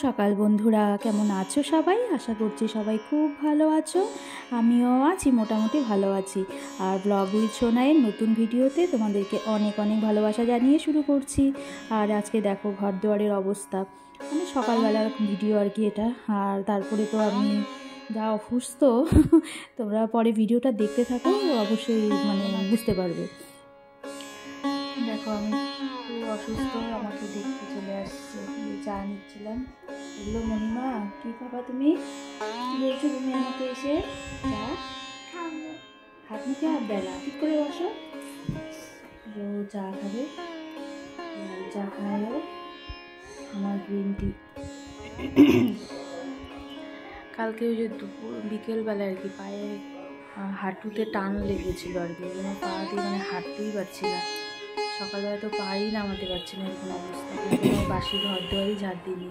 সকাল বন্ধুরা, কেমন আছো সবাই? আশা করছি সবাই খুব ভালো আছো। আমিও আছি, মোটামুটি ভালো আছি। আর ব্লগ উইথ সোনাইয়ের নতুন ভিডিওতে তোমাদেরকে অনেক অনেক ভালোবাসা জানিয়ে শুরু করছি। আর আজকে দেখো ঘর দুয়ারের অবস্থা, মানে সকালবেলার ভিডিও আর কি এটা। আর তারপরে তো আমি যা অসুস্থ, তোমরা পরে ভিডিওটা দেখতে থাকো, অবশ্যই মানে বুঝতে পারবে। দেখো আমি খুব অসুস্থ, আমাকে দেখতে চলে আসছে। চা নিচ্ছিলাম, বললো মণিমা কি খাবা তুমি? কি বলছো তুমি আমাকে এসে? চা হাত মুখে হাত দেয় না, ঠিক করে বসো। ও চা খাবে, চা খায়ও আমার গ্রিন টি। কালকে ওই যে দুপুর বিকেলবেলা আর কি পায়ে হাঁটুতে টান লেগেছিল আর কি, পা দিয়ে মানে হাঁটতেই পারছি না। সকালবেলা তো পাই নামাতে পারছি না, এরকম অবস্থা। কোনো বাসি ঘর দুয়ারই ঝাড় দিইনি,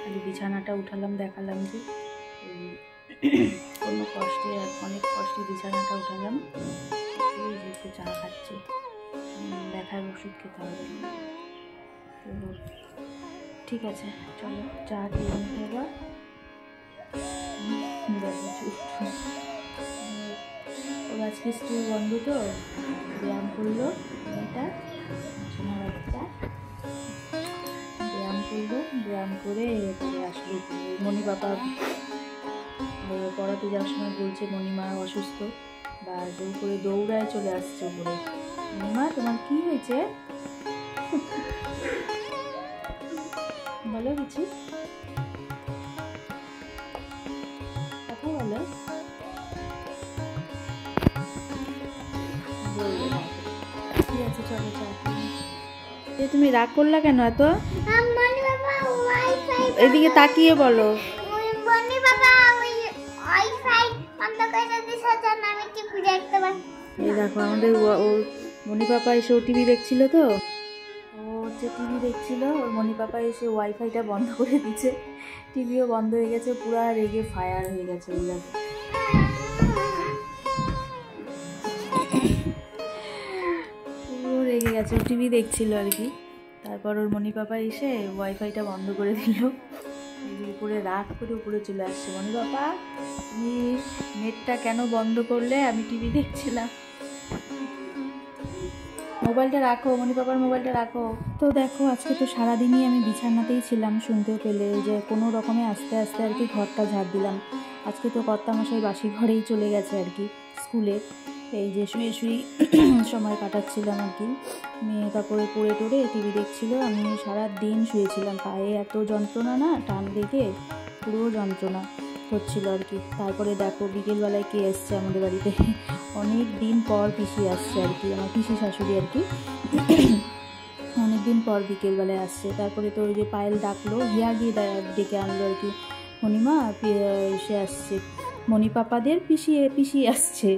খালি বিছানাটা উঠালাম, দেখালাম যে কোনো কষ্টে অনেক কষ্টে বিছানাটা উঠালাম। যেহেতু চা খাচ্ছি, ব্যথার ওষুধ খেতে হবে। তো ঠিক আছে, চলো চা খেয়ে নিতে হবে। ওর আজকে স্কুল বন্ধ, তো ব্যায়াম করলো মেয়েটা, সোনা বাচ্চা ব্যায়াম করলো, ব্যায়াম করে পরে আসলো। মণি বাবা পড়াতে যাওয়ার সময় বলছে মণিমা অসুস্থ, বা জোর করে দৌড়ায় চলে আসছে উপরে। মণিমা তোমার কি হয়েছে বলো, কিছু কথা বলো। ঠিক আছে চলো চা। তুমি রাগ করলা কেন এত? এদিকে তাকিয়ে বলো। এই দেখো আমাদের ওর মণি পাপা এসে ও টিভি দেখছিল, তো ও হচ্ছে টিভি দেখছিল, ওর মণি পাপা এসে ওয়াইফাইটা বন্ধ করে দিচ্ছে, টিভিও বন্ধ হয়ে গেছে, পুরা রেগে ফায়ার হয়ে গেছে। ওই দেখো পুরো রেগে গেছে, ও টিভি দেখছিল আর কি। তারপর ওর মণি পাপা এসে ওয়াইফাইটা বন্ধ করে দিল, উপরে রাগ করে উপরে চলে আসছে। মণি পাপা তুমি নেটটা কেন বন্ধ করলে? আমি টিভি দেখছিলাম। মোবাইলটা রাখো, মণি পাপার মোবাইলটা রাখো। তো দেখো আজকে তো সারাদিনই আমি বিছানাতেই ছিলাম, শুনতেও পেলে যে কোনো রকমে আস্তে আস্তে আর কি ঘরটা ঝাড় দিলাম। আজকে তো কর্তামশাই বাসি ঘরেই চলে গেছে আর কি স্কুলে। এই যে শুয়ে শুয়ে সময় কাটাচ্ছিলাম আর কি। মেয়ে তারপরে পড়ে টড়ে টিভি দেখছিল, আমি সারা দিন শুয়েছিলাম। পায়ে এত যন্ত্রণা না, টান লেগে পুরো যন্ত্রণা হচ্ছিল আর কি। তারপরে দেখো বিকেলবেলায় কে এসছে আমাদের বাড়িতে, অনেক দিন পর পিসি আসছে আর কি, আমার পিসি শাশুড়ি আর কি, অনেকদিন পর বিকেলবেলায় আসছে। তারপরে তো ওই যে পায়েল ডাকলো, হিয়া গিয়ে ডেকে আনলো আর কি, মণিমা এসে আসছে, মণি পাপাদের পিসি আসছে।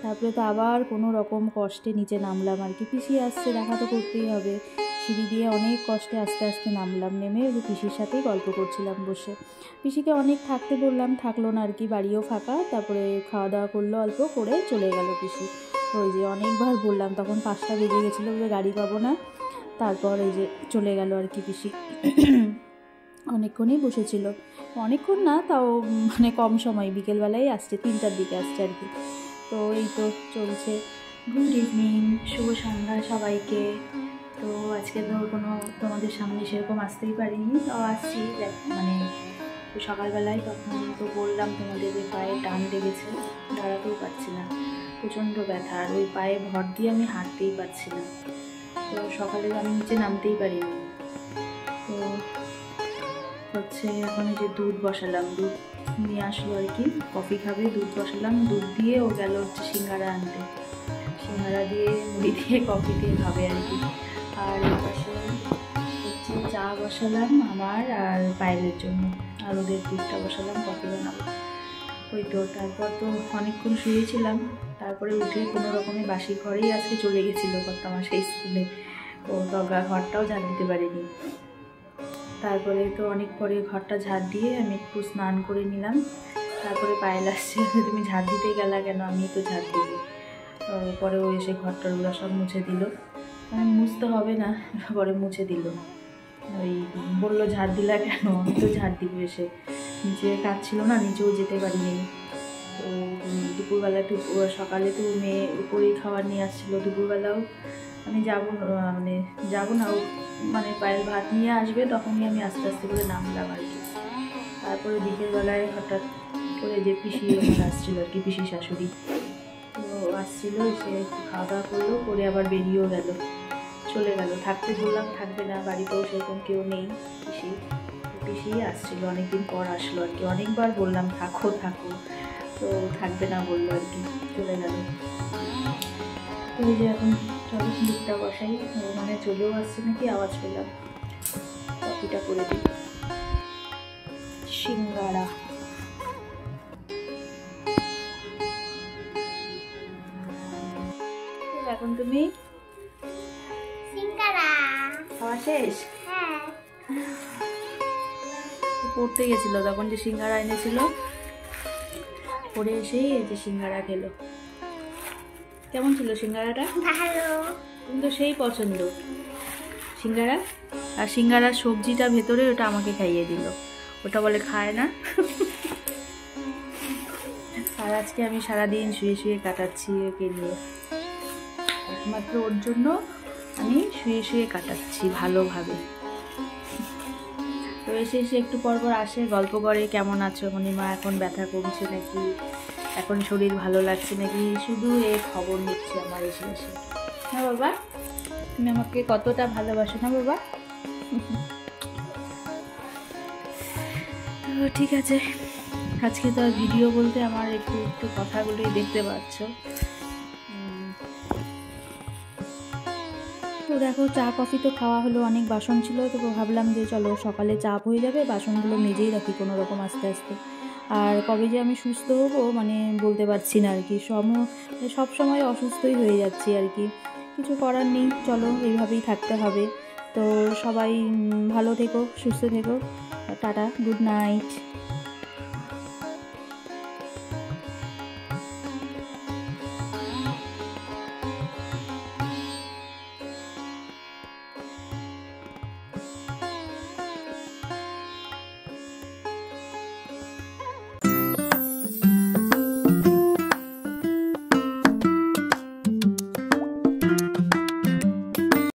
তারপরে তো আবার কোনো রকম কষ্টে নিচে নামলাম আর কি, পিসি আসছে দেখা তো করতেই হবে। সিঁড়ি দিয়ে অনেক কষ্টে আস্তে আস্তে নামলাম, নেমে ওই পিসির সাথেই গল্প করছিলাম বসে। পিসিকে অনেক থাকতে বললাম, থাকলো না আর কি, বাড়িও ফাঁকা। তারপরে খাওয়া দাওয়া করলো, অল্প করে চলে গেল পিসি। ওই যে অনেকবার বললাম, তখন 5টা বেজে গেছিলো, বলে গাড়ি পাবো না। তারপর এই যে চলে গেল আর কি পিসি। অনেকক্ষণই বসেছিল, অনেকক্ষণ না তাও মানে কম সময়, বিকেলবেলায় আসছে, 3টার দিকে আসছে আর কি। তো এই তো চলছে। গুড ইভিনিং, শুভ সন্ধ্যা সবাইকে। তো আজকে তো কোনো তোমাদের সামনে সেরকম আসতেই পারিনি, তাও আসছি মানে সকালবেলায়। তখন তো বললাম তোমাদের যে পায়ে টান লেগেছে, দাঁড়াতেও পারছি না, প্রচণ্ড ব্যথা, আর ওই পায়ে ভর দিয়ে আমি হাঁটতেই পারছি না। তো সকালে আমি নিচে নামতেই পারিনি। তো হচ্ছে এখন যে দুধ বসালাম, দুধ নিয়ে আসলো আর কি, কফি খাবে, দুধ বসালাম, দুধ দিয়ে ও গেল হচ্ছে সিঙ্গারা আনতে, সিঙ্গারা দিয়ে মুড়ি দিয়ে কফি দিয়ে খাবে আর কি। আর এই পাশে হচ্ছে চা বসালাম আমার আর পায়েলের জন্য, আর ওদের দুধটা বসালাম, কফি বানাবো। ওই তো তারপর তো অনেকক্ষণ শুয়েছিলাম, তারপরে উঠে কোনো রকমের বাসি ঘরেই আজকে চলে গেছিলো কর্তামশাই স্কুলে, ও তগা ঘরটাও ঝাড় দিতে পারিনি। তারপরে তো অনেক পরে ঘরটা ঝাড় দিয়ে আমি একটু স্নান করে নিলাম। তারপরে পায়েল আসছে, তুমি ঝাড় দিতে গেলা কেন? আমি তো ঝাড় দিব। পরে ও এসে ঘরটার ওরা সব মুছে দিল, মুছতে হবে না, পরে মুছে দিল। ওই বললো ঝাড় দিলা কেন? আমি তো ঝাড় দিব এসে, নিচে কাজ ছিল না, নিচেও যেতে পারিনি। তো দুপুরবেলা একটু সকালে তো মেয়ে উপরেই খাবার নিয়ে আসছিলো, দুপুরবেলাও আমি যাবো মানে যাবো না, মানে পায়েল ভাত নিয়ে আসবে, তখনই আমি আস্তে আস্তে করে নামলাম আর কি। তারপরে বিকেলবেলায় হঠাৎ করে যে পিসি আমার আসছিলো আর কি, পিসি শাশুড়ি তো আসছিলো, এসে একটু খাওয়া দাওয়া করলো, করে আবার বেরিয়েও গেল, চলে গেল। থাকতে বললাম থাকবে না, বাড়িতেও সেরকম কেউ নেই। পিসি আসছিলো, অনেকদিন পর আসলো আর কি, অনেকবার বললাম থাকো থাকো, তো থাকবে না বললো আর কি, চলে গেল। ওই যে এখন চলো দুধটা বসাই, মানে চলেও আসছে নাকি আওয়াজ পেলাম, কফিটা করে দিই। সিঙ্গারা এখন তুমি খাওয়া শেষ? পড়তে গেছিল তখন যে সিঙ্গারা এনেছিল, পড়ে এসেই এই যে সিঙ্গারা খেলো। কেমন ছিল সিঙ্গারাটা? ভালো। তুমি তো সেই পছন্দ সিঙ্গারা, আর সিঙ্গারার সবজিটা ভেতরে ওটা আমাকে খাইয়ে দিল, ওটা বলে খায় না। আর আজকে আমি সারাদিন শুয়ে শুয়ে কাটাচ্ছি ওকে নিয়ে, একমাত্র ওর জন্য আমি শুয়ে শুয়ে কাটাচ্ছি ভালোভাবে। তো এসে একটু পর পর আসে, গল্প করে, কেমন আছো মণিমা, এখন ব্যথা কমছে নাকি, এখন শরীর ভালো লাগছে নাকি, শুধু এ খবর নিচ্ছে আমার এসে এসে। না বাবা, তুমি আমাকে কতটা ভালোবাসো না বাবা? তো ঠিক আছে, আজকে তো আর ভিডিও বলতে আমার একটু একটু কথাগুলোই দেখতে পাচ্ছ। তো দেখো চা কফি তো খাওয়া হলো, অনেক বাসন ছিল, তো ভাবলাম যে চলো সকালে চাপ হয়ে যাবে, বাসনগুলো মেজেই রাখি কোনো রকম আস্তে আস্তে। আর কবে যে আমি সুস্থ হবো মানে বলতে পারছি না আর কি, সব সময় অসুস্থই হয়ে যাচ্ছি আর কি, কিছু করার নেই, চলো এইভাবেই থাকতে হবে। তো সবাই ভালো থেকো, সুস্থ থেকো, টাটা, গুড নাইট।